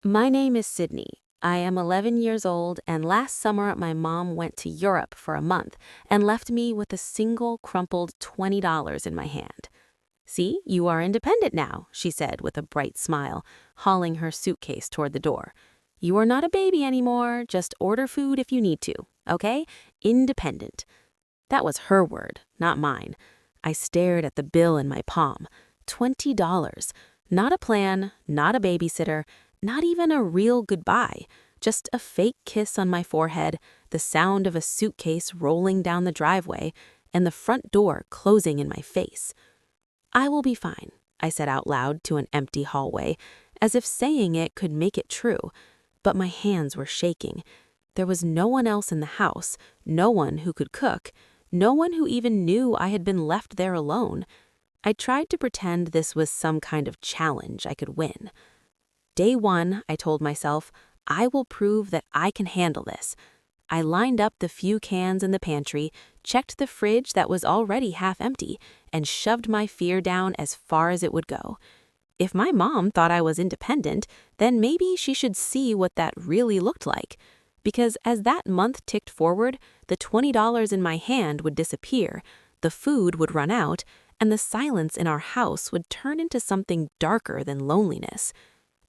My name is Sydney. I am 11 years old, and last summer my mom went to Europe for a month and left me with a single crumpled $20 in my hand. "See, you are independent now," she said with a bright smile, hauling her suitcase toward the door. "You are not a baby anymore. Just order food if you need to, okay? Independent." That was her word, not mine. I stared at the bill in my palm. $20. Not a plan, not a babysitter, not even a real goodbye. Just a fake kiss on my forehead, the sound of a suitcase rolling down the driveway, and the front door closing in my face. "I will be fine," I said out loud to an empty hallway, as if saying it could make it true. But my hands were shaking. There was no one else in the house, no one who could cook, no one who even knew I had been left there alone. I tried to pretend this was some kind of challenge I could win. Day one, I told myself, I will prove that I can handle this. I lined up the few cans in the pantry, checked the fridge that was already half empty, and shoved my fear down as far as it would go. If my mom thought I was independent, then maybe she should see what that really looked like. Because as that month ticked forward, the $20 in my hand would disappear, the food would run out, and the silence in our house would turn into something darker than loneliness.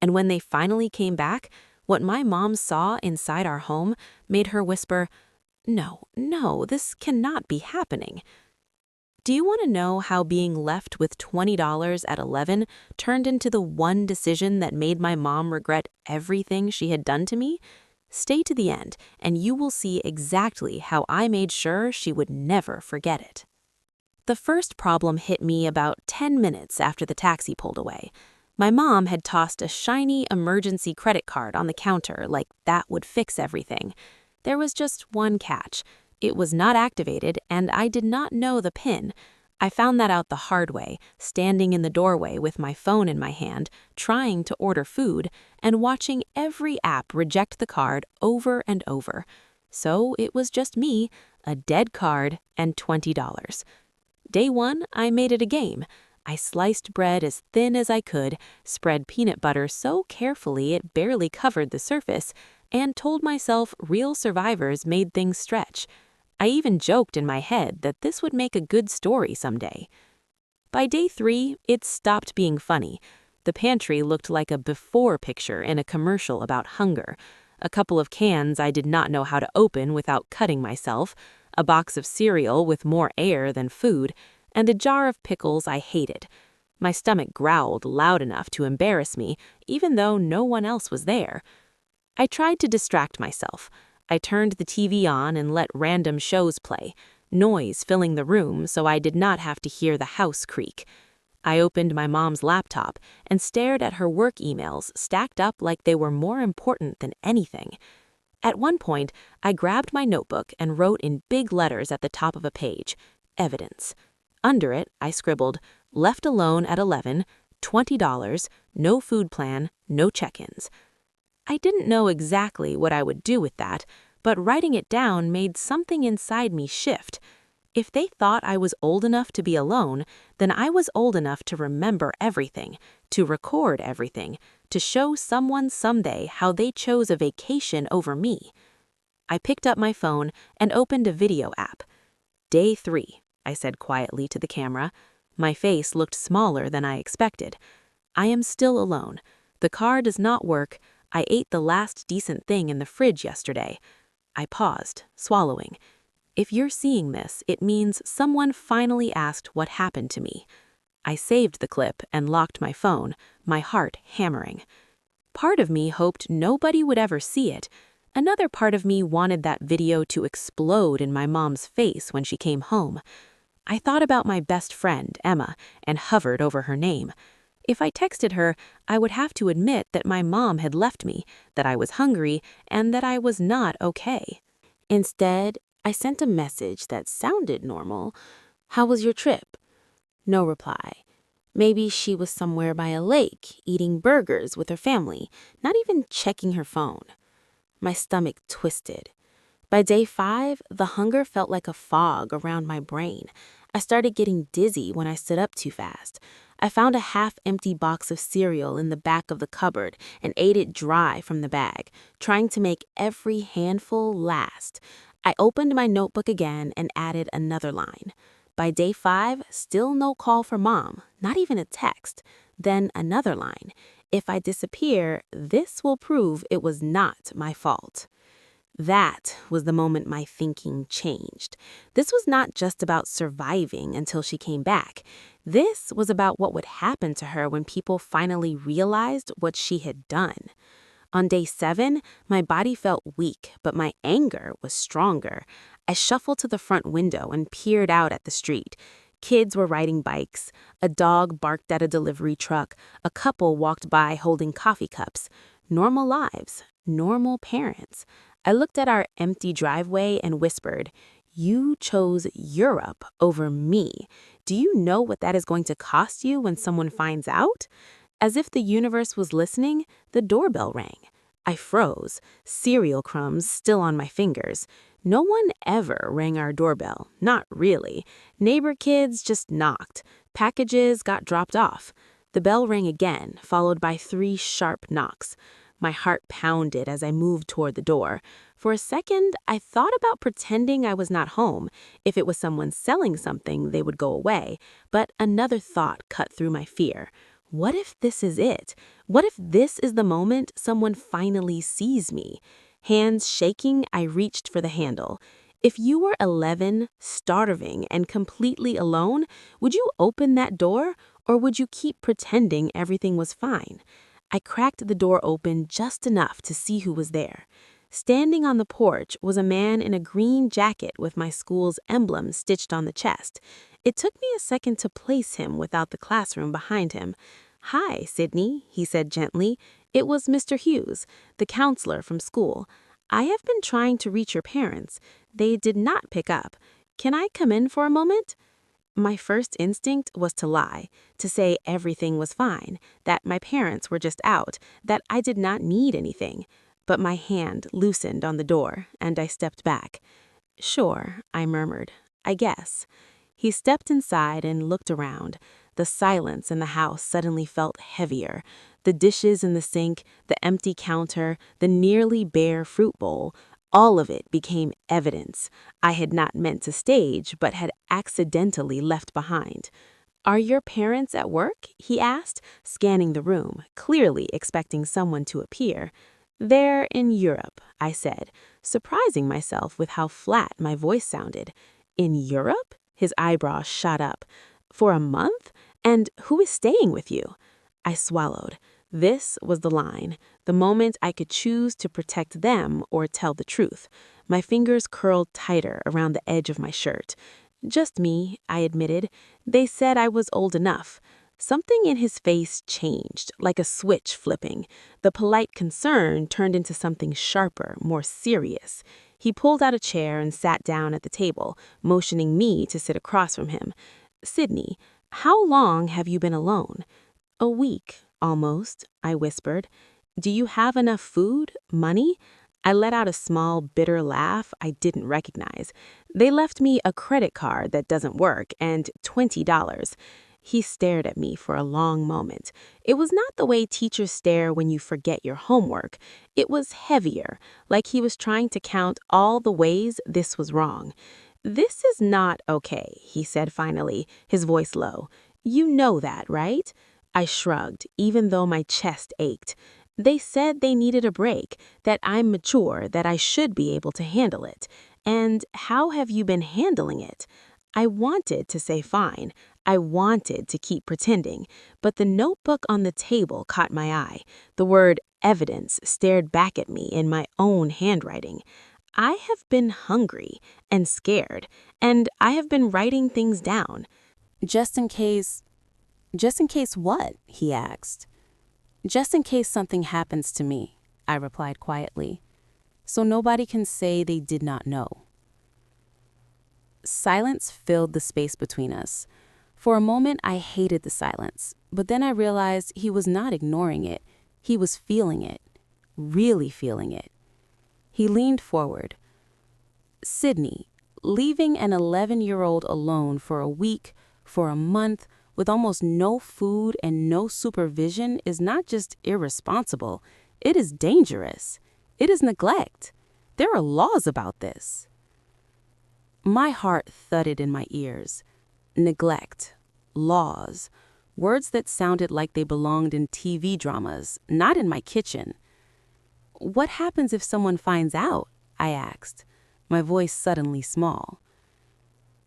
And when they finally came back, what my mom saw inside our home made her whisper, "No, no, this cannot be happening." Do you want to know how being left with $20 at 11 turned into the one decision that made my mom regret everything she had done to me? Stay to the end, and you will see exactly how I made sure she would never forget it. The first problem hit me about 10 minutes after the taxi pulled away. My mom had tossed a shiny emergency credit card on the counter like that would fix everything. There was just one catch. It was not activated, and I did not know the PIN. I found that out the hard way, standing in the doorway with my phone in my hand, trying to order food, and watching every app reject the card over and over. So it was just me, a dead card, and $20. Day one, I made it a game. I sliced bread as thin as I could, spread peanut butter so carefully it barely covered the surface, and told myself real survivors made things stretch. I even joked in my head that this would make a good story someday. By day three, it stopped being funny. The pantry looked like a before picture in a commercial about hunger. A couple of cans I did not know how to open without cutting myself, a box of cereal with more air than food, and a jar of pickles I hated. My stomach growled loud enough to embarrass me, even though no one else was there. I tried to distract myself. I turned the TV on and let random shows play, noise filling the room so I did not have to hear the house creak. I opened my mom's laptop and stared at her work emails stacked up like they were more important than anything. At one point, I grabbed my notebook and wrote in big letters at the top of a page, "Evidence." Under it, I scribbled, "Left alone at 11, $20, no food plan, no check-ins." I didn't know exactly what I would do with that, but writing it down made something inside me shift. If they thought I was old enough to be alone, then I was old enough to remember everything, to record everything, to show someone someday how they chose a vacation over me. I picked up my phone and opened a video app. "Day 3, I said quietly to the camera. My face looked smaller than I expected. "I am still alone. The car does not work. I ate the last decent thing in the fridge yesterday." I paused, swallowing. If you're seeing this, it means someone finally asked what happened to me. I saved the clip and locked my phone, my heart hammering. Part of me hoped nobody would ever see it. Another part of me wanted that video to explode in my mom's face when she came home. I thought about my best friend, Emma, and hovered over her name. If I texted her, I would have to admit that my mom had left me, that I was hungry, and that I was not okay. Instead, I sent a message that sounded normal. "How was your trip?" No reply. Maybe she was somewhere by a lake, eating burgers with her family, not even checking her phone. My stomach twisted. By day 5, the hunger felt like a fog around my brain. I started getting dizzy when I stood up too fast. I found a half-empty box of cereal in the back of the cupboard and ate it dry from the bag, trying to make every handful last. I opened my notebook again and added another line. By day 5, still no call for Mom, not even a text. Then another line. If I disappear, this will prove it was not my fault. That was the moment my thinking changed. This was not just about surviving until she came back. This was about what would happen to her when people finally realized what she had done. On day 7, my body felt weak, but my anger was stronger. I shuffled to the front window and peered out at the street. Kids were riding bikes. A dog barked at a delivery truck. A couple walked by holding coffee cups. Normal lives, normal parents. I looked at our empty driveway and whispered, "You chose Europe over me. Do you know what that is going to cost you when someone finds out?" As if the universe was listening, the doorbell rang. I froze, cereal crumbs still on my fingers. No one ever rang our doorbell, not really. Neighbor kids just knocked. Packages got dropped off. The bell rang again, followed by 3 sharp knocks. My heart pounded as I moved toward the door. For a second, I thought about pretending I was not home. If it was someone selling something, they would go away. But another thought cut through my fear. What if this is it? What if this is the moment someone finally sees me? Hands shaking, I reached for the handle. If you were 11, starving, and completely alone, would you open that door, or would you keep pretending everything was fine? I cracked the door open just enough to see who was there. Standing on the porch was a man in a green jacket with my school's emblem stitched on the chest. It took me a second to place him without the classroom behind him. "Hi, Sydney," he said gently. It was Mr. Hughes, the counselor from school. "I have been trying to reach your parents. They did not pick up. Can I come in for a moment?" My first instinct was to lie, to say everything was fine, that my parents were just out, that I did not need anything. But my hand loosened on the door, and I stepped back. "Sure," I murmured. "I guess." He stepped inside and looked around. The silence in the house suddenly felt heavier. The dishes in the sink, the empty counter, the nearly bare fruit bowl, all of it became evidence I had not meant to stage but had accidentally left behind. "Are your parents at work?" he asked, scanning the room, clearly expecting someone to appear. "They're in Europe," I said, surprising myself with how flat my voice sounded. "In Europe?" His eyebrows shot up. "For a month? And who is staying with you?" I swallowed. This was the line, the moment I could choose to protect them or tell the truth. My fingers curled tighter around the edge of my shirt. "Just me," I admitted. "They said I was old enough." Something in his face changed, like a switch flipping. The polite concern turned into something sharper, more serious. He pulled out a chair and sat down at the table, motioning me to sit across from him. "Sydney, how long have you been alone?" "A week, almost," I whispered. "Do you have enough food, money?" I let out a small, bitter laugh I didn't recognize. "They left me a credit card that doesn't work and $20. He stared at me for a long moment. It was not the way teachers stare when you forget your homework. It was heavier, like he was trying to count all the ways this was wrong. "This is not okay," he said finally, his voice low. "You know that, right?" I shrugged, even though my chest ached. "They said they needed a break, that I'm mature, that I should be able to handle it. And how have you been handling it?" I wanted to say fine. I wanted to keep pretending, but the notebook on the table caught my eye. The word evidence stared back at me in my own handwriting. I have been hungry and scared, and I have been writing things down. "Just in case what?" he asked. "Just in case something happens to me," I replied quietly. "So nobody can say they did not know." Silence filled the space between us. For a moment, I hated the silence, but then I realized he was not ignoring it. He was feeling it, really feeling it. He leaned forward. "Sydney, leaving an 11-year-old alone for a week, for a month, with almost no food and no supervision is not just irresponsible, it is dangerous. It is neglect. There are laws about this. My heart thudded in my ears. Neglect. Laws. Words that sounded like they belonged in TV dramas, not in my kitchen. What happens if someone finds out? I asked, my voice suddenly small.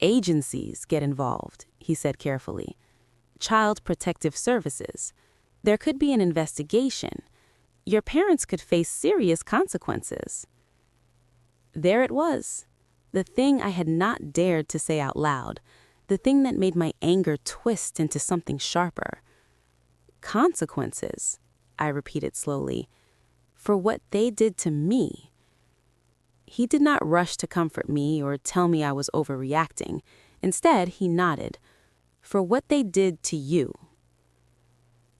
Agencies get involved, he said carefully. Child Protective Services. There could be an investigation. Your parents could face serious consequences. There it was, the thing I had not dared to say out loud, the thing that made my anger twist into something sharper. Consequences, I repeated slowly, for what they did to me. He did not rush to comfort me or tell me I was overreacting. Instead, he nodded. For what they did to you.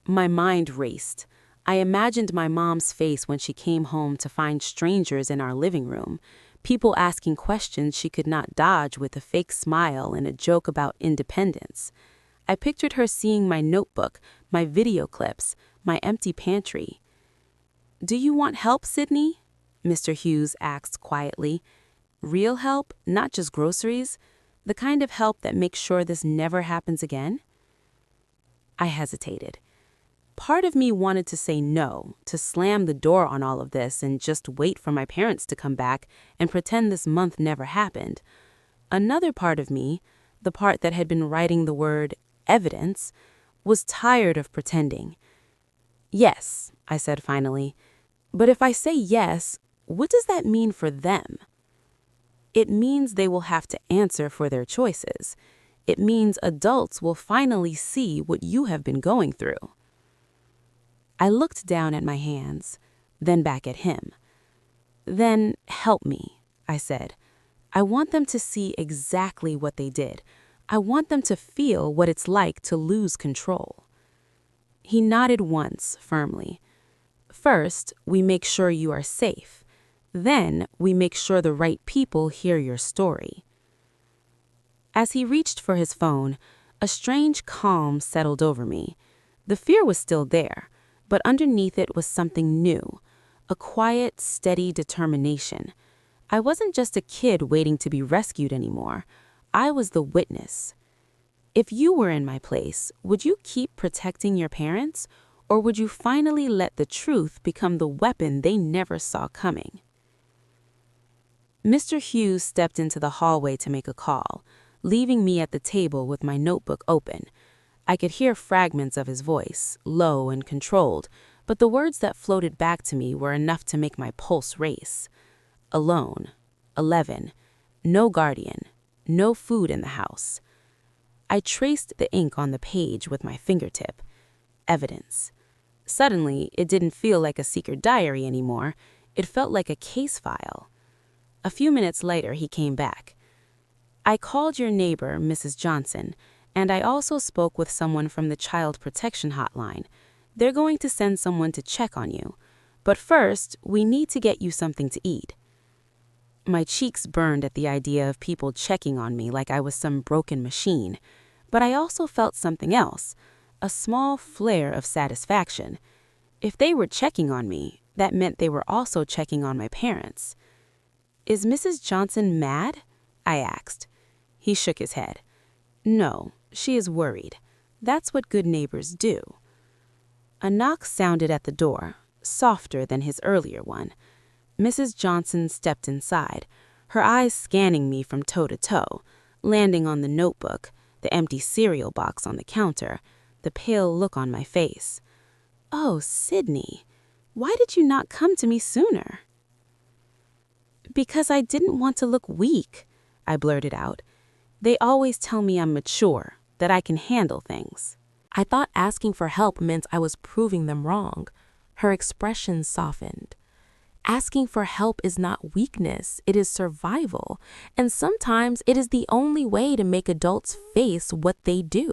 My mind raced. I imagined my mom's face when she came home to find strangers in our living room, people asking questions she could not dodge with a fake smile and a joke about independence. I pictured her seeing my notebook, my video clips, my empty pantry. "Do you want help, Sydney?" Mr. Hughes asked quietly. "Real help, not just groceries? The kind of help that makes sure this never happens again?" I hesitated. Part of me wanted to say no, to slam the door on all of this and just wait for my parents to come back and pretend this month never happened. Another part of me, the part that had been writing the word evidence, was tired of pretending. "Yes," I said finally. "But if I say yes, what does that mean for them?" It means they will have to answer for their choices. It means adults will finally see what you have been going through. I looked down at my hands, then back at him. "Then help me," I said. "I want them to see exactly what they did. I want them to feel what it's like to lose control." He nodded once, firmly. "First, we make sure you are safe. Then, we make sure the right people hear your story." As he reached for his phone, a strange calm settled over me. The fear was still there, but underneath it was something new, a quiet, steady determination. I wasn't just a kid waiting to be rescued anymore. I was the witness. If you were in my place, would you keep protecting your parents, or would you finally let the truth become the weapon they never saw coming? Mr. Hughes stepped into the hallway to make a call, leaving me at the table with my notebook open. I could hear fragments of his voice, low and controlled, but the words that floated back to me were enough to make my pulse race. Alone, 11, no guardian, no food in the house. I traced the ink on the page with my fingertip. Evidence. Suddenly, it didn't feel like a secret diary anymore. It felt like a case file. A few minutes later, he came back. "I called your neighbor, Mrs. Johnson, and I also spoke with someone from the Child Protection Hotline. They're going to send someone to check on you. But first, we need to get you something to eat." My cheeks burned at the idea of people checking on me like I was some broken machine. But I also felt something else, a small flare of satisfaction. If they were checking on me, that meant they were also checking on my parents. "Is Mrs. Johnson mad?" I asked. He shook his head. "No, she is worried. That's what good neighbors do." A knock sounded at the door, softer than his earlier one. Mrs. Johnson stepped inside, her eyes scanning me from toe to toe, landing on the notebook, the empty cereal box on the counter, the pale look on my face. "Oh, Sydney, why did you not come to me sooner?" "Because I didn't want to look weak," I blurted out. "They always tell me I'm mature, that I can handle things." I thought asking for help meant I was proving them wrong. Her expression softened. Asking for help is not weakness, it is survival, and sometimes it is the only way to make adults face what they do.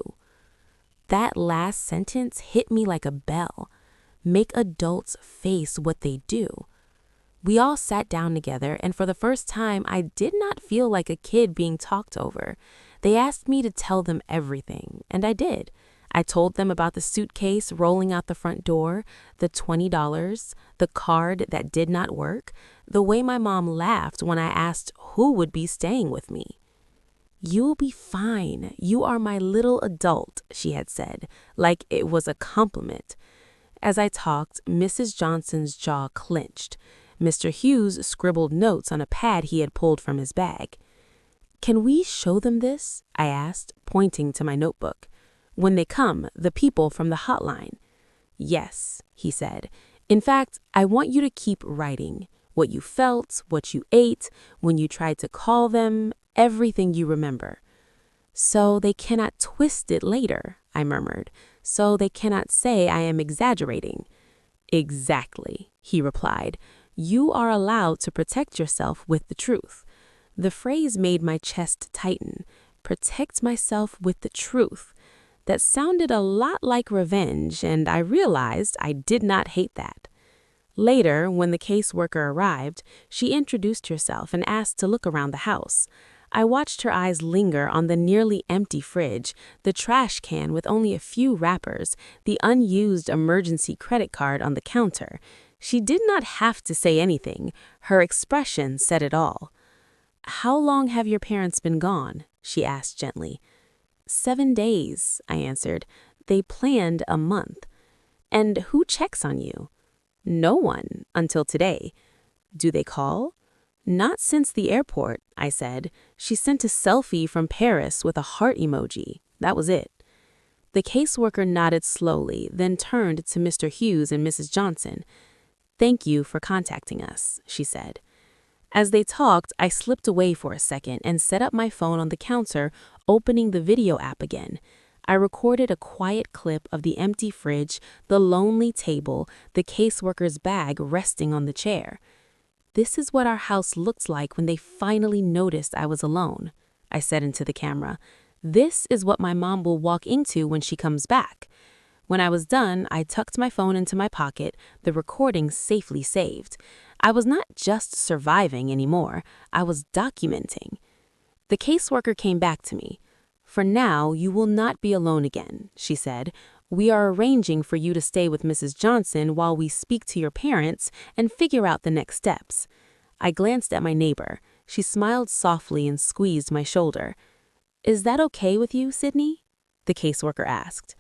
That last sentence hit me like a bell. Make adults face what they do. We all sat down together, and for the first time, I did not feel like a kid being talked over. They asked me to tell them everything, and I did. I told them about the suitcase rolling out the front door, the $20, the card that did not work, the way my mom laughed when I asked who would be staying with me. "You'll be fine. You are my little adult," she had said, like it was a compliment. As I talked, Mrs. Johnson's jaw clenched. Mr. Hughes scribbled notes on a pad he had pulled from his bag. "Can we show them this?" I asked, pointing to my notebook. "When they come, the people from the hotline." "Yes," he said. "In fact, I want you to keep writing. What you felt, what you ate, when you tried to call them, everything you remember." "So they cannot twist it later," I murmured. "So they cannot say I am exaggerating." "Exactly," he replied. "You are allowed to protect yourself with the truth." The phrase made my chest tighten. Protect myself with the truth. That sounded a lot like revenge, and I realized I did not hate that. Later, when the caseworker arrived, she introduced herself and asked to look around the house. I watched her eyes linger on the nearly empty fridge, the trash can with only a few wrappers, the unused emergency credit card on the counter. She did not have to say anything. Her expression said it all. "How long have your parents been gone?" she asked gently. 7 days, I answered. "They planned a month." "And who checks on you?" "No one, until today." "Do they call?" "Not since the airport," I said. She sent a selfie from Paris with a heart emoji. That was it. The caseworker nodded slowly, then turned to Mr. Hughes and Mrs. Johnson. "Thank you for contacting us," she said. As they talked, I slipped away for a second and set up my phone on the counter, opening the video app again. I recorded a quiet clip of the empty fridge, the lonely table, the caseworker's bag resting on the chair. "This is what our house looked like when they finally noticed I was alone," I said into the camera. "This is what my mom will walk into when she comes back." When I was done, I tucked my phone into my pocket, the recording safely saved. I was not just surviving anymore, I was documenting. The caseworker came back to me. "For now, you will not be alone again," she said. "We are arranging for you to stay with Mrs. Johnson while we speak to your parents and figure out the next steps." I glanced at my neighbor. She smiled softly and squeezed my shoulder. "Is that okay with you, Sydney?" the caseworker asked.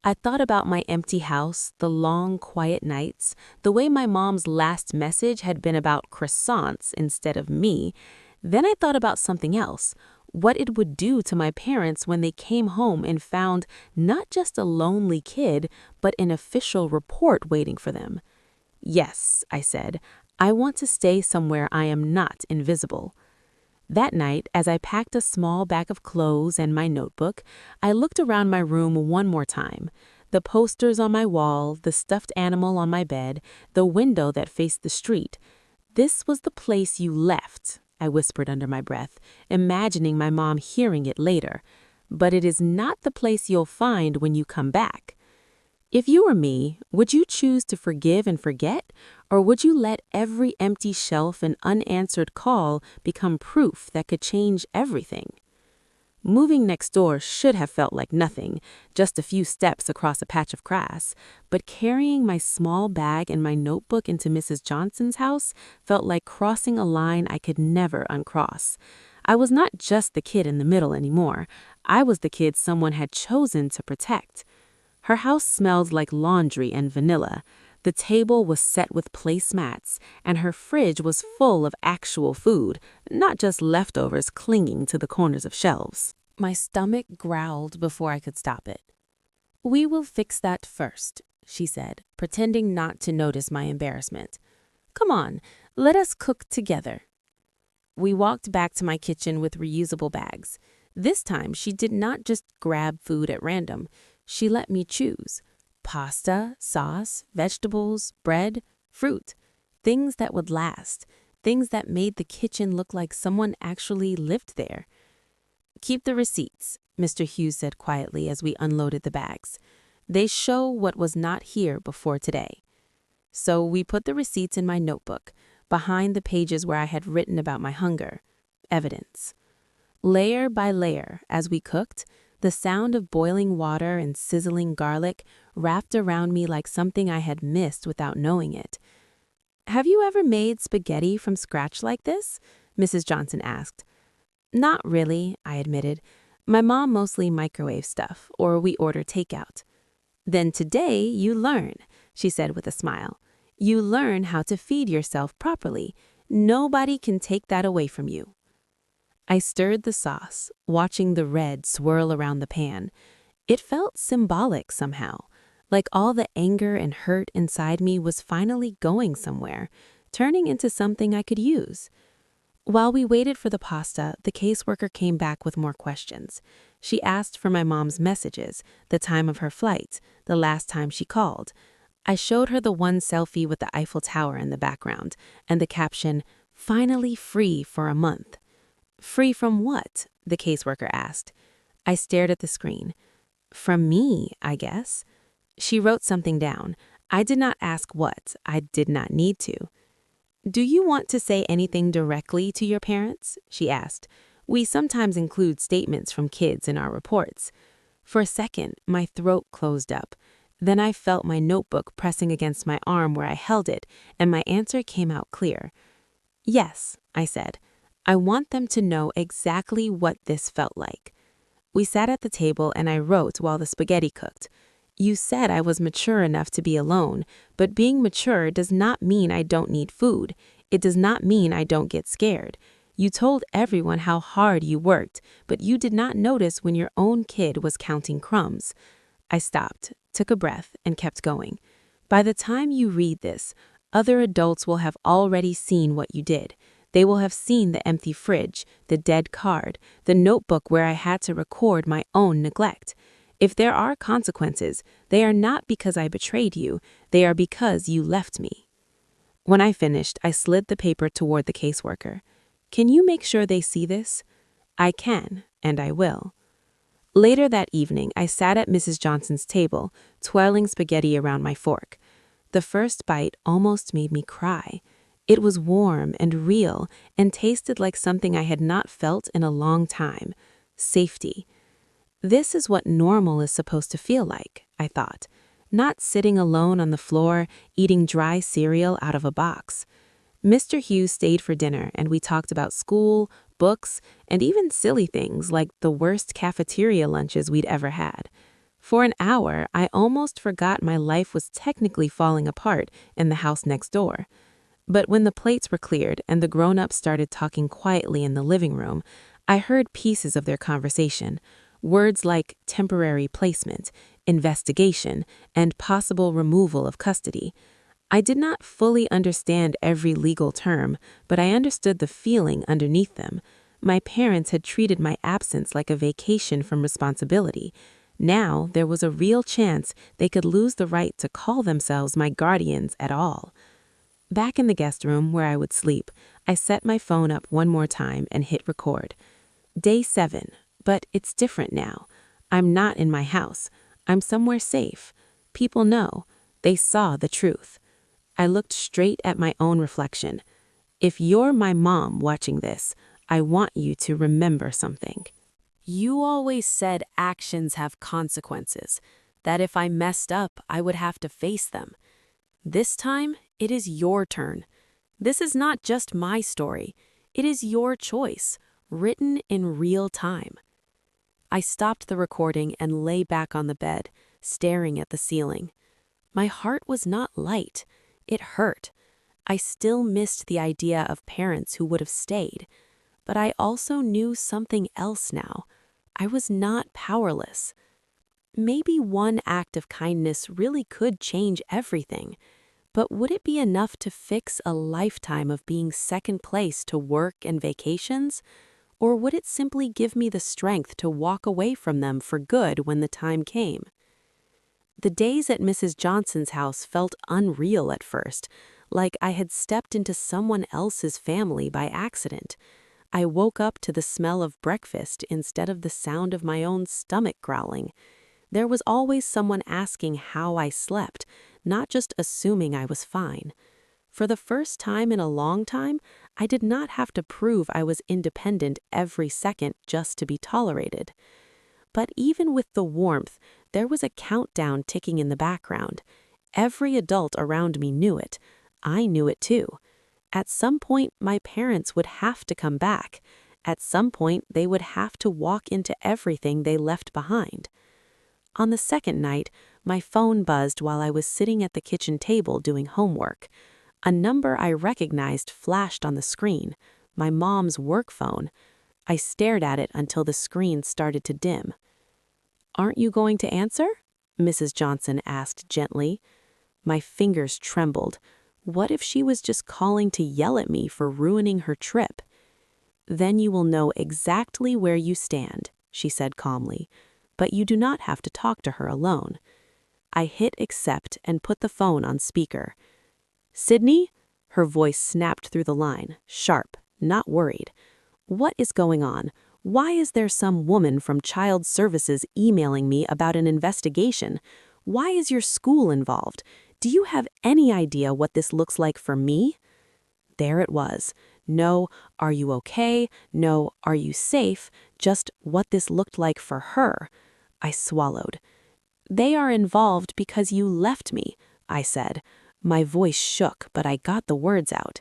I thought about my empty house, the long, quiet nights, the way my mom's last message had been about croissants instead of me. Then I thought about something else, what it would do to my parents when they came home and found not just a lonely kid, but an official report waiting for them. "Yes," I said, "I want to stay somewhere I am not invisible." That night, as I packed a small bag of clothes and my notebook, I looked around my room one more time. The posters on my wall, the stuffed animal on my bed, the window that faced the street. "This was the place you left," I whispered under my breath, imagining my mom hearing it later. "But it is not the place you'll find when you come back." If you were me, would you choose to forgive and forget, or would you let every empty shelf and unanswered call become proof that could change everything? Moving next door should have felt like nothing, just a few steps across a patch of grass, but carrying my small bag and my notebook into Mrs. Johnson's house felt like crossing a line I could never uncross. I was not just the kid in the middle anymore. I was the kid someone had chosen to protect. Her house smelled like laundry and vanilla. The table was set with placemats, and her fridge was full of actual food, not just leftovers clinging to the corners of shelves. My stomach growled before I could stop it. "We will fix that first," she said, pretending not to notice my embarrassment. "Come on, let us cook together." We walked back to my kitchen with reusable bags. This time, she did not just grab food at random. She let me choose. Pasta, sauce, vegetables, bread, fruit. Things that would last. Things that made the kitchen look like someone actually lived there. "Keep the receipts," Mr. Hughes said quietly as we unloaded the bags. "They show what was not here before today." So we put the receipts in my notebook, behind the pages where I had written about my hunger. Evidence. Layer by layer, as we cooked, the sound of boiling water and sizzling garlic wrapped around me like something I had missed without knowing it. "Have you ever made spaghetti from scratch like this?" Mrs. Johnson asked. "Not really," I admitted. "My mom mostly microwaves stuff, or we order takeout." "Then today you learn," she said with a smile. "You learn how to feed yourself properly. Nobody can take that away from you." I stirred the sauce, watching the red swirl around the pan. It felt symbolic somehow, like all the anger and hurt inside me was finally going somewhere, turning into something I could use. While we waited for the pasta, the caseworker came back with more questions. She asked for my mom's messages, the time of her flight, the last time she called. I showed her the one selfie with the Eiffel Tower in the background, and the caption, "Finally free for a month." "Free from what?" the caseworker asked. I stared at the screen. "From me, I guess." She wrote something down. I did not ask what. I did not need to. "Do you want to say anything directly to your parents?" she asked. "We sometimes include statements from kids in our reports." For a second, my throat closed up. Then I felt my notebook pressing against my arm where I held it, and my answer came out clear. "Yes," I said. "I want them to know exactly what this felt like." We sat at the table and I wrote while the spaghetti cooked. "You said I was mature enough to be alone, but being mature does not mean I don't need food. It does not mean I don't get scared. You told everyone how hard you worked, but you did not notice when your own kid was counting crumbs." I stopped, took a breath, and kept going. "By the time you read this, other adults will have already seen what you did. They will have seen the empty fridge, the dead card, the notebook where I had to record my own neglect. If there are consequences, they are not because I betrayed you, they are because you left me." When I finished, I slid the paper toward the caseworker. "Can you make sure they see this?" "I can, and I will." Later that evening, I sat at Mrs. Johnson's table, twirling spaghetti around my fork. The first bite almost made me cry. It was warm and real and tasted like something I had not felt in a long time. Safety. This is what normal is supposed to feel like, I thought. Not sitting alone on the floor, eating dry cereal out of a box. Mr. Hughes stayed for dinner and we talked about school, books, and even silly things like the worst cafeteria lunches we'd ever had. For an hour, I almost forgot my life was technically falling apart in the house next door. But when the plates were cleared and the grown-ups started talking quietly in the living room, I heard pieces of their conversation. Words like temporary placement, investigation, and possible removal of custody. I did not fully understand every legal term, but I understood the feeling underneath them. My parents had treated my absence like a vacation from responsibility. Now there was a real chance they could lose the right to call themselves my guardians at all. Back in the guest room where I would sleep, I set my phone up one more time and hit record. Day 7, but it's different now. I'm not in my house. I'm somewhere safe. People know. They saw the truth. I looked straight at my own reflection. If you're my mom watching this, I want you to remember something. You always said actions have consequences, that if I messed up, I would have to face them. This time, it is your turn. This is not just my story. It is your choice, written in real time. I stopped the recording and lay back on the bed, staring at the ceiling. My heart was not light. It hurt. I still missed the idea of parents who would have stayed. But I also knew something else now. I was not powerless. Maybe one act of kindness really could change everything. But would it be enough to fix a lifetime of being second place to work and vacations? Or would it simply give me the strength to walk away from them for good when the time came? The days at Mrs. Johnson's house felt unreal at first, like I had stepped into someone else's family by accident. I woke up to the smell of breakfast instead of the sound of my own stomach growling. There was always someone asking how I slept, not just assuming I was fine. For the first time in a long time, I did not have to prove I was independent every second just to be tolerated. But even with the warmth, there was a countdown ticking in the background. Every adult around me knew it. I knew it too. At some point, my parents would have to come back. At some point, they would have to walk into everything they left behind. On the second night, my phone buzzed while I was sitting at the kitchen table doing homework. A number I recognized flashed on the screen, my mom's work phone. I stared at it until the screen started to dim. "Aren't you going to answer?" Mrs. Johnson asked gently. My fingers trembled. What if she was just calling to yell at me for ruining her trip? "Then you will know exactly where you stand," she said calmly, "but you do not have to talk to her alone." I hit accept and put the phone on speaker. "Sydney?" Her voice snapped through the line, sharp, not worried. "What is going on? Why is there some woman from Child Services emailing me about an investigation? Why is your school involved? Do you have any idea what this looks like for me?" There it was. No, "Are you okay?" No, "Are you safe?" Just what this looked like for her. I swallowed. "They are involved because you left me," I said. My voice shook, but I got the words out.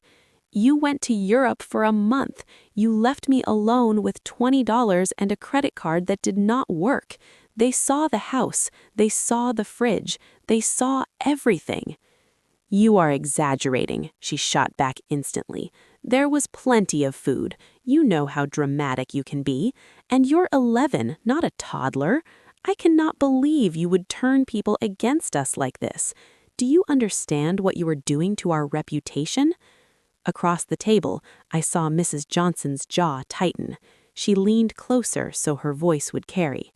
"You went to Europe for a month. You left me alone with $20 and a credit card that did not work. They saw the house. They saw the fridge. They saw everything." "You are exaggerating," she shot back instantly. "There was plenty of food. You know how dramatic you can be. And you're 11, not a toddler. I cannot believe you would turn people against us like this. Do you understand what you are doing to our reputation?" Across the table, I saw Mrs. Johnson's jaw tighten. She leaned closer so her voice would carry.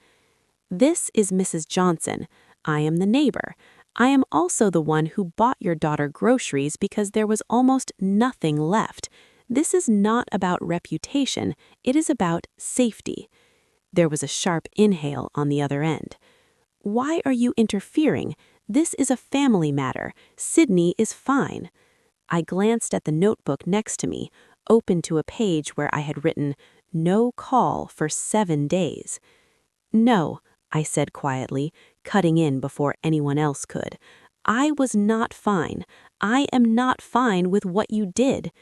"This is Mrs. Johnson. I am the neighbor. I am also the one who bought your daughter groceries because there was almost nothing left. This is not about reputation. It is about safety." There was a sharp inhale on the other end. "Why are you interfering? This is a family matter. Sydney is fine." I glanced at the notebook next to me, open to a page where I had written, "No call for 7 days." "No," I said quietly, cutting in before anyone else could. "I was not fine. I am not fine with what you did."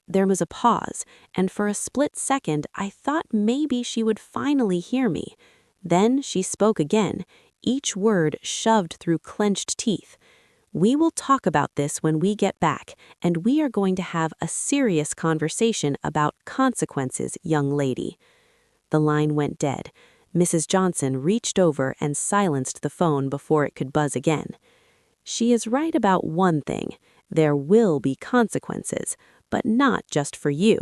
There was a pause, and for a split second I thought maybe she would finally hear me. Then she spoke again, each word shoved through clenched teeth. "We will talk about this when we get back, and we are going to have a serious conversation about consequences, young lady." The line went dead. Mrs. Johnson reached over and silenced the phone before it could buzz again. "She is right about one thing. There will be consequences, but not just for you."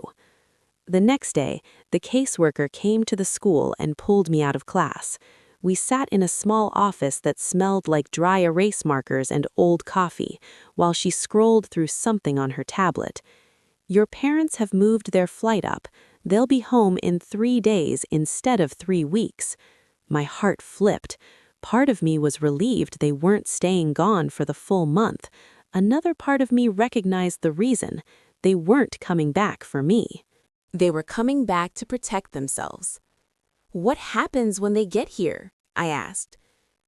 The next day, the caseworker came to the school and pulled me out of class. We sat in a small office that smelled like dry erase markers and old coffee, while she scrolled through something on her tablet. "Your parents have moved their flight up. They'll be home in 3 days instead of 3 weeks. My heart flipped. Part of me was relieved they weren't staying gone for the full month. Another part of me recognized the reason. They weren't coming back for me. They were coming back to protect themselves. "What happens when they get here?" I asked.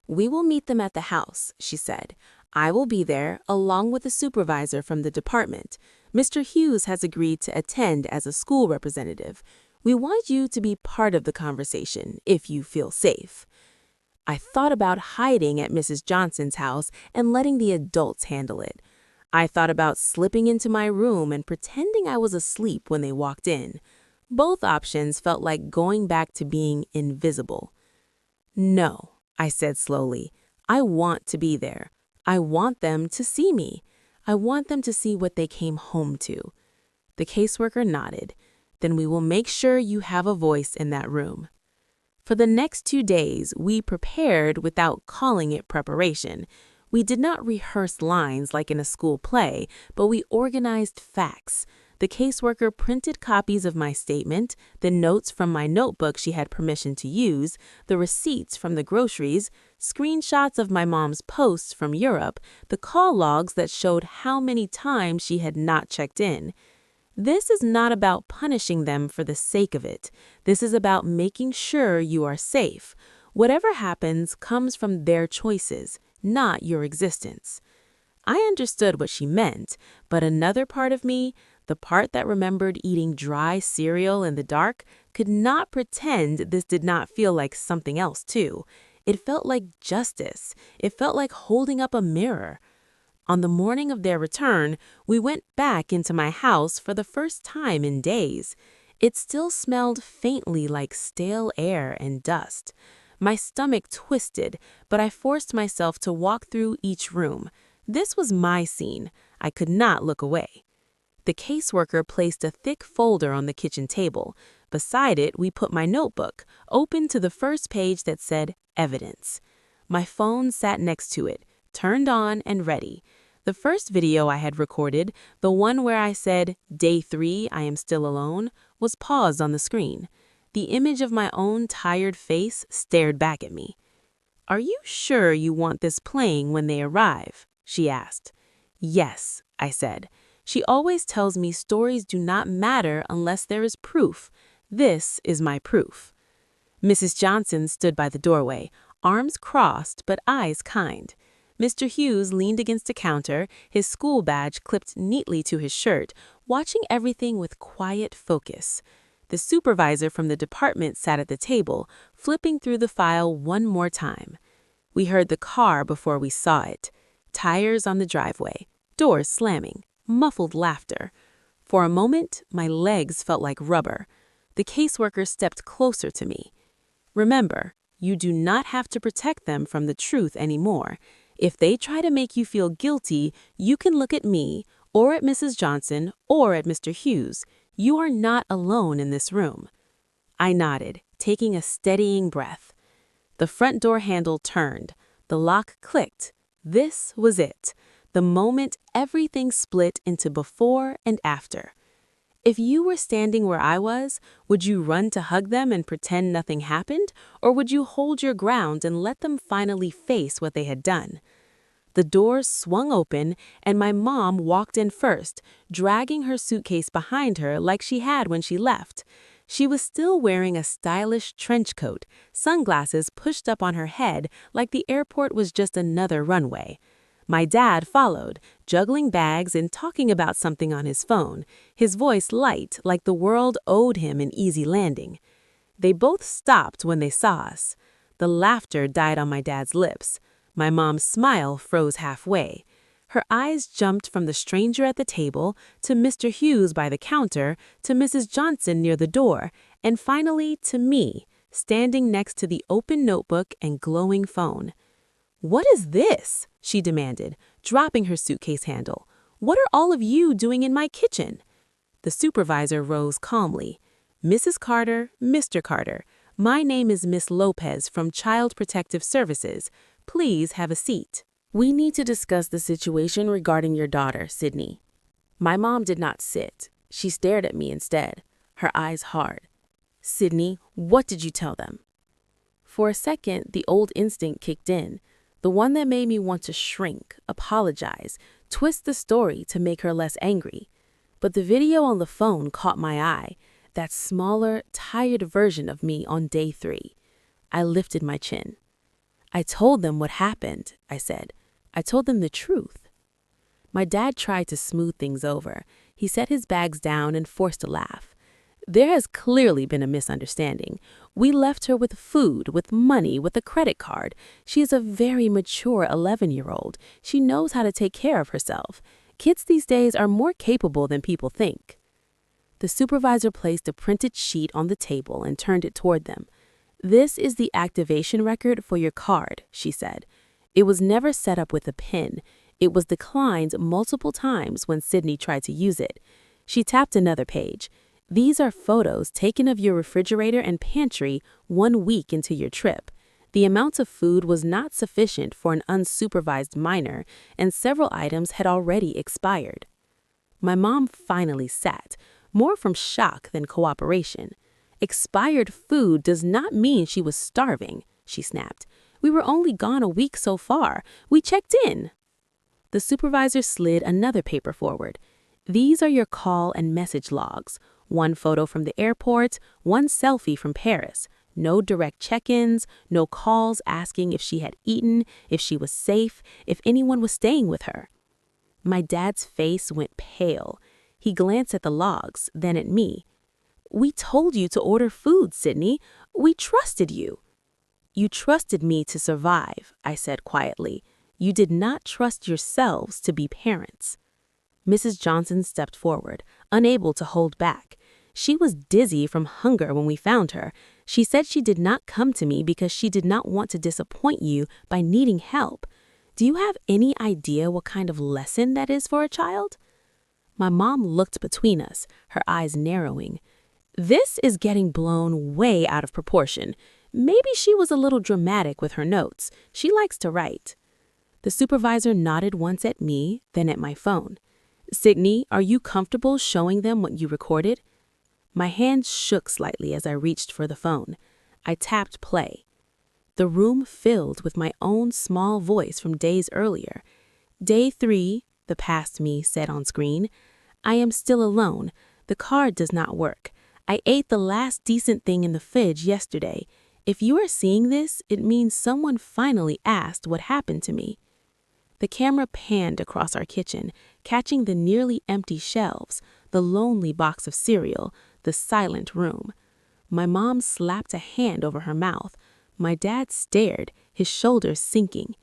"We will meet them at the house," she said. "I will be there, along with a supervisor from the department. Mr. Hughes has agreed to attend as a school representative. We want you to be part of the conversation, if you feel safe." I thought about hiding at Mrs. Johnson's house and letting the adults handle it. I thought about slipping into my room and pretending I was asleep when they walked in. Both options felt like going back to being invisible. "No," I said slowly. "I want to be there. I want them to see me. I want them to see what they came home to." The caseworker nodded. "Then we will make sure you have a voice in that room." For the next 2 days, we prepared without calling it preparation. We did not rehearse lines like in a school play, but we organized facts. The caseworker printed copies of my statement, the notes from my notebook she had permission to use, the receipts from the groceries, screenshots of my mom's posts from Europe, the call logs that showed how many times she had not checked in. This is not about punishing them for the sake of it. This is about making sure you are safe. Whatever happens comes from their choices, not your existence. I understood what she meant, but another part of me, the part that remembered eating dry cereal in the dark, could not pretend this did not feel like something else too. It felt like justice. It felt like holding up a mirror. On the morning of their return, we went back into my house for the first time in days. It still smelled faintly like stale air and dust. My stomach twisted, but I forced myself to walk through each room. This was my scene. I could not look away. The caseworker placed a thick folder on the kitchen table. Beside it, we put my notebook, open to the first page that said evidence. My phone sat next to it, turned on and ready. The first video I had recorded, the one where I said, "Day 3, I am still alone," was paused on the screen. The image of my own tired face stared back at me. "Are you sure you want this playing when they arrive?" she asked. "Yes," I said. "She always tells me stories do not matter unless there is proof. This is my proof." Mrs. Johnson stood by the doorway, arms crossed but eyes kind. Mr. Hughes leaned against a counter, his school badge clipped neatly to his shirt, watching everything with quiet focus. The supervisor from the department sat at the table, flipping through the file one more time. We heard the car before we saw it. Tires on the driveway, doors slamming, muffled laughter. For a moment, my legs felt like rubber. The caseworker stepped closer to me. "Remember, you do not have to protect them from the truth anymore. If they try to make you feel guilty, you can look at me, or at Mrs. Johnson, or at Mr. Hughes. You are not alone in this room." I nodded, taking a steadying breath. The front door handle turned. The lock clicked. This was it. The moment everything split into before and after. If you were standing where I was, would you run to hug them and pretend nothing happened, or would you hold your ground and let them finally face what they had done? The doors swung open, and my mom walked in first, dragging her suitcase behind her like she had when she left. She was still wearing a stylish trench coat, sunglasses pushed up on her head like the airport was just another runway. My dad followed, juggling bags and talking about something on his phone, his voice light like the world owed him an easy landing. They both stopped when they saw us. The laughter died on my dad's lips. My mom's smile froze halfway. Her eyes jumped from the stranger at the table to Mr. Hughes by the counter to Mrs. Johnson near the door, and finally to me, standing next to the open notebook and glowing phone. "What is this?" she demanded, dropping her suitcase handle. "What are all of you doing in my kitchen?" The supervisor rose calmly. "Mrs. Carter, Mr. Carter, my name is Miss Lopez from Child Protective Services. Please have a seat. We need to discuss the situation regarding your daughter, Sydney." My mom did not sit. She stared at me instead, her eyes hard. "Sydney, what did you tell them?" For a second, the old instinct kicked in, the one that made me want to shrink, apologize, twist the story to make her less angry. But the video on the phone caught my eye, that smaller, tired version of me on day 3. I lifted my chin. "I told them what happened," I said. "I told them the truth." My dad tried to smooth things over. He set his bags down and forced a laugh. "There has clearly been a misunderstanding. We left her with food, with money, with a credit card. She is a very mature 11-year-old. She knows how to take care of herself. Kids these days are more capable than people think." The supervisor placed a printed sheet on the table and turned it toward them. "This is the activation record for your card," she said. "It was never set up with a PIN. It was declined multiple times when Sydney tried to use it." She tapped another page. "These are photos taken of your refrigerator and pantry 1 week into your trip. The amount of food was not sufficient for an unsupervised minor, and several items had already expired." My mom finally sat, more from shock than cooperation. Expired food does not mean she was starving, she snapped. We were only gone a week so far. We checked in. The supervisor slid another paper forward. These are your call and message logs. One photo from the airport, one selfie from Paris. No direct check-ins, no calls asking if she had eaten, if she was safe, if anyone was staying with her. My dad's face went pale. He glanced at the logs, then at me. We told you to order food, Sydney. We trusted you. You trusted me to survive, I said quietly. You did not trust yourselves to be parents. Mrs. Johnson stepped forward, unable to hold back. She was dizzy from hunger when we found her. She said she did not come to me because she did not want to disappoint you by needing help. Do you have any idea what kind of lesson that is for a child? My mom looked between us, her eyes narrowing. This is getting blown way out of proportion. Maybe she was a little dramatic with her notes. She likes to write. The supervisor nodded once at me, then at my phone. Sydney, are you comfortable showing them what you recorded? My hand shook slightly as I reached for the phone. I tapped play. The room filled with my own small voice from days earlier. Day 3, the past me said on screen. I am still alone. The card does not work. I ate the last decent thing in the fridge yesterday. If you are seeing this, it means someone finally asked what happened to me. The camera panned across our kitchen, catching the nearly empty shelves, the lonely box of cereal, the silent room. My mom slapped a hand over her mouth. My dad stared, his shoulders sinking.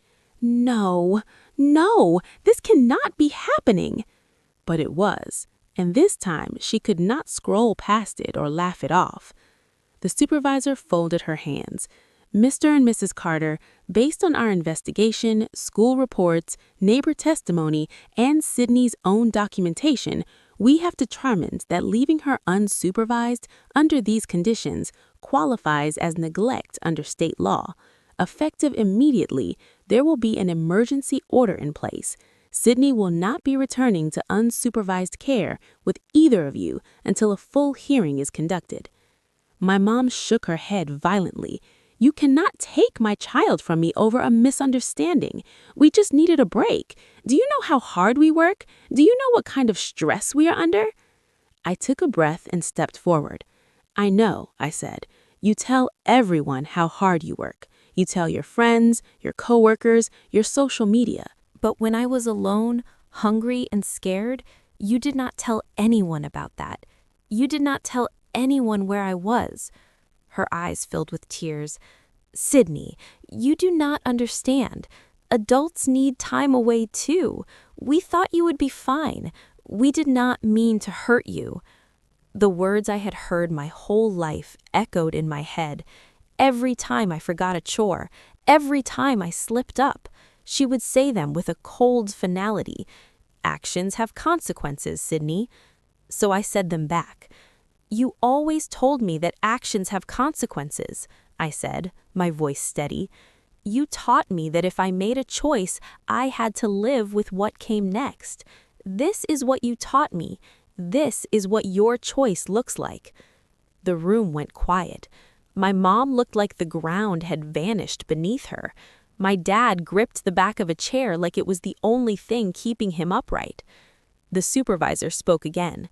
No, this cannot be happening. But it was, and this time she could not scroll past it or laugh it off. The supervisor folded her hands. Mr. and Mrs. Carter, based on our investigation, school reports, neighbor testimony, and Sydney's own documentation, we have determined that leaving her unsupervised under these conditions qualifies as neglect under state law. Effective immediately, there will be an emergency order in place. Sydney will not be returning to unsupervised care with either of you until a full hearing is conducted. My mom shook her head violently. You cannot take my child from me over a misunderstanding. We just needed a break. Do you know how hard we work? Do you know what kind of stress we are under? I took a breath and stepped forward. I know, I said. You tell everyone how hard you work. You tell your friends, your coworkers, your social media. But when I was alone, hungry, and scared, you did not tell anyone about that. You did not tell anyone where I was. Her eyes filled with tears. Sydney, you do not understand. Adults need time away too. We thought you would be fine. We did not mean to hurt you. The words I had heard my whole life echoed in my head. Every time I forgot a chore, every time I slipped up, she would say them with a cold finality. Actions have consequences, Sydney. So I said them back. You always told me that actions have consequences, I said, my voice steady. You taught me that if I made a choice, I had to live with what came next. This is what you taught me. This is what your choice looks like. The room went quiet. My mom looked like the ground had vanished beneath her. My dad gripped the back of a chair like it was the only thing keeping him upright. The supervisor spoke again.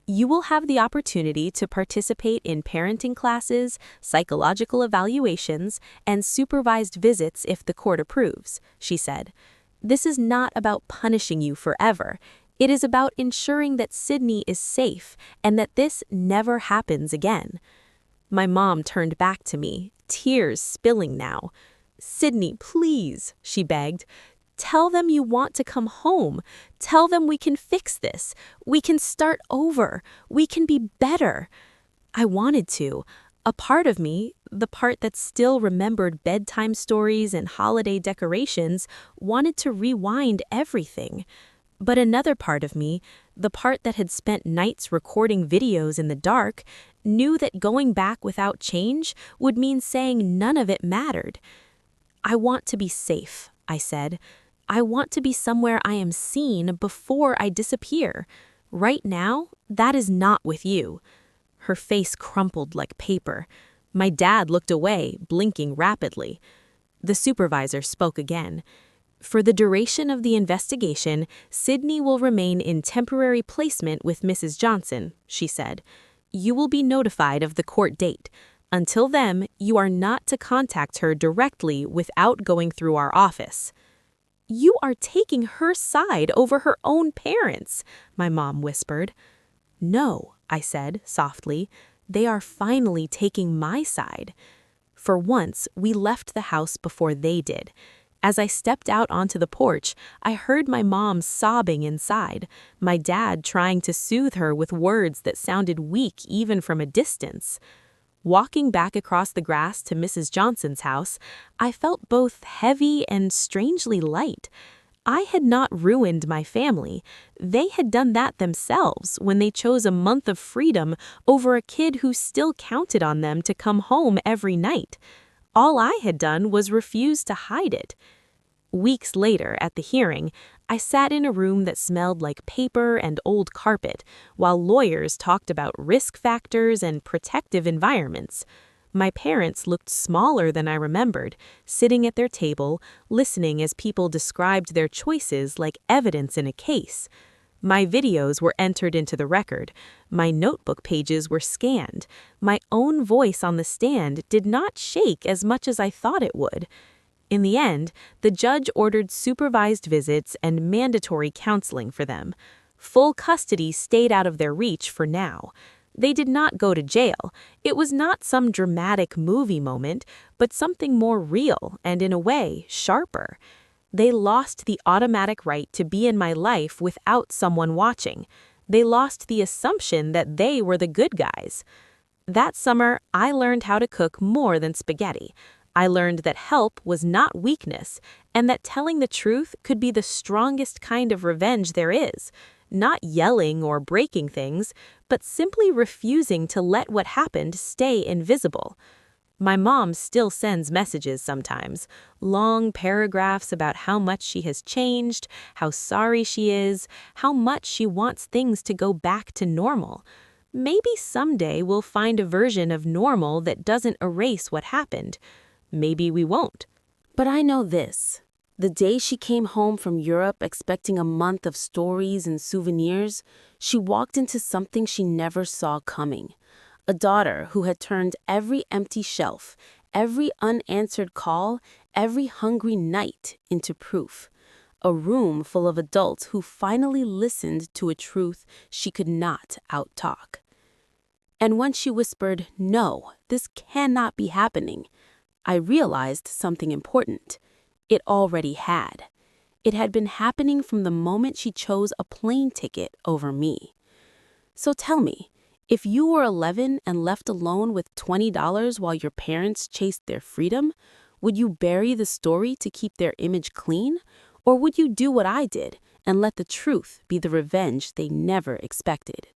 You will have the opportunity to participate in parenting classes, psychological evaluations, and supervised visits if the court approves, she said. This is not about punishing you forever. It is about ensuring that Sydney is safe and that this never happens again. My mom turned back to me, tears spilling now. Sydney, please, she begged. Tell them you want to come home. Tell them we can fix this. We can start over. We can be better. I wanted to. A part of me, the part that still remembered bedtime stories and holiday decorations, wanted to rewind everything. But another part of me, the part that had spent nights recording videos in the dark, knew that going back without change would mean saying none of it mattered. I want to be safe, I said. I want to be somewhere I am seen before I disappear. Right now, that is not with you." Her face crumpled like paper. My dad looked away, blinking rapidly. The supervisor spoke again. "For the duration of the investigation, Sydney will remain in temporary placement with Mrs. Johnson," she said. "You will be notified of the court date. Until then, you are not to contact her directly without going through our office." "You are taking her side over her own parents," my mom whispered. "No," I said softly. "They are finally taking my side." For once, we left the house before they did. As I stepped out onto the porch, I heard my mom sobbing inside, my dad trying to soothe her with words that sounded weak even from a distance. Walking back across the grass to Mrs. Johnson's house, I felt both heavy and strangely light. I had not ruined my family. They had done that themselves when they chose a month of freedom over a kid who still counted on them to come home every night. All I had done was refuse to hide it. Weeks later, at the hearing, I sat in a room that smelled like paper and old carpet, while lawyers talked about risk factors and protective environments. My parents looked smaller than I remembered, sitting at their table, listening as people described their choices like evidence in a case. My videos were entered into the record. My notebook pages were scanned. My own voice on the stand did not shake as much as I thought it would. In the end, the judge ordered supervised visits and mandatory counseling for them. Full custody stayed out of their reach for now. They did not go to jail. It was not some dramatic movie moment, but something more real and, in a way, sharper. They lost the automatic right to be in my life without someone watching. They lost the assumption that they were the good guys. That summer, I learned how to cook more than spaghetti. I learned that help was not weakness, and that telling the truth could be the strongest kind of revenge there is. Not yelling or breaking things, but simply refusing to let what happened stay invisible. My mom still sends messages sometimes, long paragraphs about how much she has changed, how sorry she is, how much she wants things to go back to normal. Maybe someday we'll find a version of normal that doesn't erase what happened. Maybe we won't. But I know this. The day she came home from Europe expecting a month of stories and souvenirs, she walked into something she never saw coming. A daughter who had turned every empty shelf, every unanswered call, every hungry night into proof. A room full of adults who finally listened to a truth she could not outtalk. And when she whispered, "No, this cannot be happening," I realized something important. It already had. It had been happening from the moment she chose a plane ticket over me. So tell me, if you were 11 and left alone with $20 while your parents chased their freedom, would you bury the story to keep their image clean? Or would you do what I did and let the truth be the revenge they never expected?